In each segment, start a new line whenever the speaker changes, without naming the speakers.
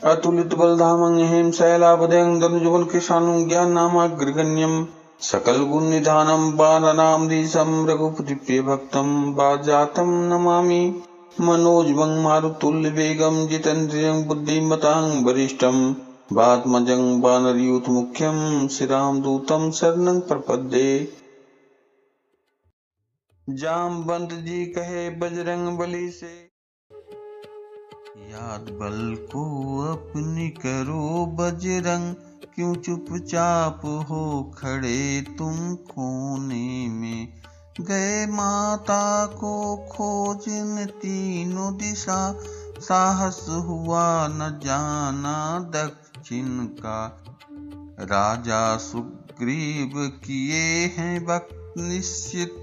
अतुलित बलधामं हेम शैलापदयं दनुजबल कृशानं ज्ञाननामाग्रगण्यं सकल गुण निधानं बालनामधीशं रघुपति भक्तं वाजातं नमामि। मनोजवं मारुतुल्यवेगं जितेन्द्रियं बुद्धिमतां वरिष्ठं वात्मजं वानरयूथमुख्यं श्रीरामदूतं शरणं प्रपद्ये। जामवंत जी कहे बजरंग बली से, याद बल को अपनी करो बजरंग, क्यों चुपचाप हो खड़े तुम कोने में। गए माता को खोजन तीनों दिशा, साहस हुआ न जाना दक्षिण का। राजा सुग्रीव किए हैं वक्त निश्चित,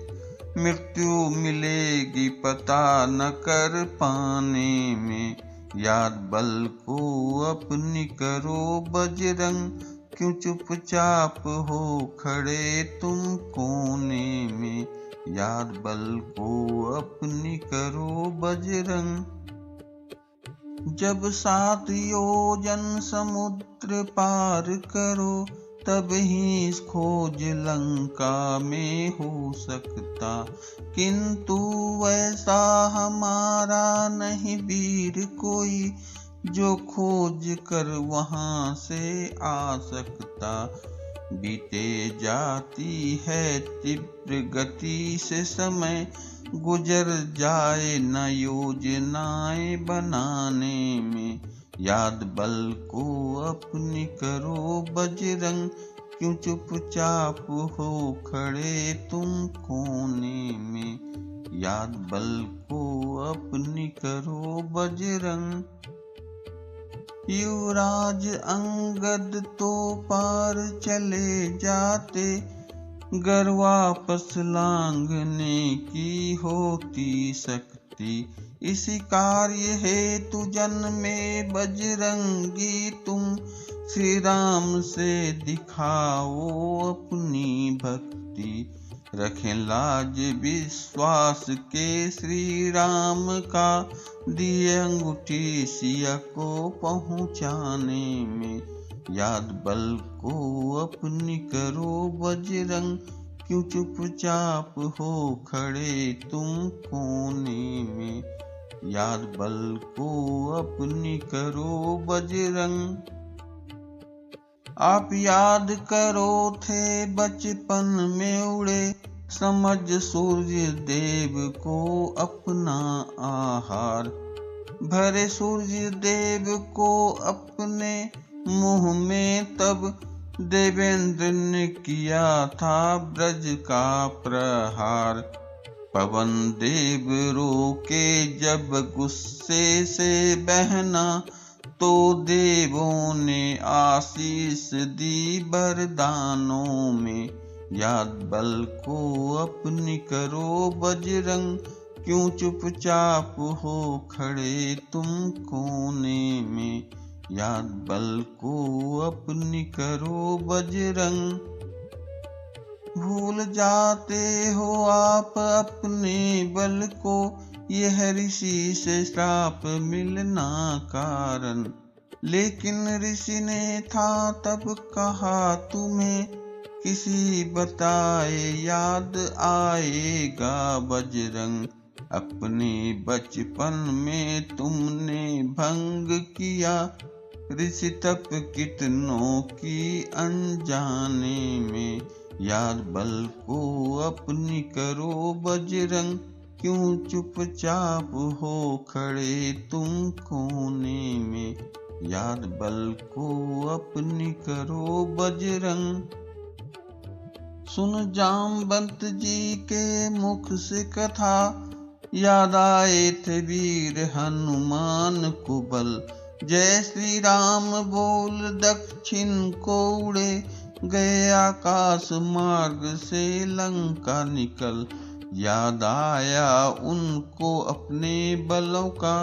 मृत्यु मिलेगी पता न कर पाने में। याद बल को अपनी करो बजरंग, क्यों चुपचाप हो खड़े तुम कोने में। याद बल को अपनी करो बजरंग। जब 7 योजन समुद्र पार करो, तब ही खोज लंका में हो सकता। किंतु वैसा हमारा नहीं वीर कोई, जो खोज कर वहां से आ सकता। बीते जाती है तीव्र गति से समय, गुजर जाए न योजनाएं बनाने में। याद बल को अपनी करो बजरंग, क्यों चुपचाप हो खड़े तुम कोने में। याद बल को अपनी करो बजरंग। युवराज अंगद तो पार चले जाते, गर वापस लांघने की होती शक्ति। इसी कार्य हेतु जन्मे बजरंगी तुम, श्री राम से दिखाओ अपनी भक्ति। रखें लाज विश्वास के श्री राम का, दिए अंगूठी सिया को पहुँचाने में। याद बल को अपनी करो बजरंग, क्यों चुपचाप हो खड़े तुम कोने में। याद बल को अपनी करो बजरंग। आप याद करो थे बचपन में उड़े, समझ सूर्य देव को अपना आहार। भरे सूर्य देव को अपने मुंह में तब, देवेंद्र ने किया था ब्रज का प्रहार। पवन देव रोके जब गुस्से से बहना, तो देवों ने आशीष दी वरदानों में। याद बल को अपनी करो बजरंग, क्यों चुपचाप हो खड़े तुम कोने में। याद बल को अपनी करो बजरंग। भूल जाते हो आप अपने बल को, यह ऋषि से श्राप मिलना कारण। लेकिन ऋषि ने था तब कहा तुम्हें, किसी बताए याद आएगा बजरंग। अपने बचपन में तुमने भंग किया, ऋषि तप कितनों की अनजाने में। याद बल को अपनी करो बजरंग, क्यों चुपचाप हो खड़े तुम कोने में। याद बल को अपनी करो बजरंग। सुन जामवंत जी के मुख से कथा, याद आए थे वीर हनुमान को बल। जय श्री राम बोल दक्षिण को उड़े, गए आकाश मार्ग से लंका निकल। याद आया उनको अपने बलों का,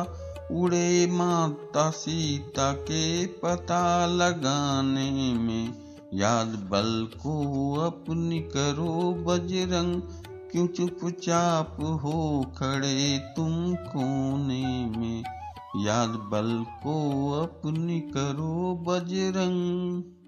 उड़े माता सीता के पता लगाने में। याद बल को अपनी करो बजरंग, क्यों चुपचाप हो खड़े तुम कोने में। याद बल को अपनी करो बजरंग।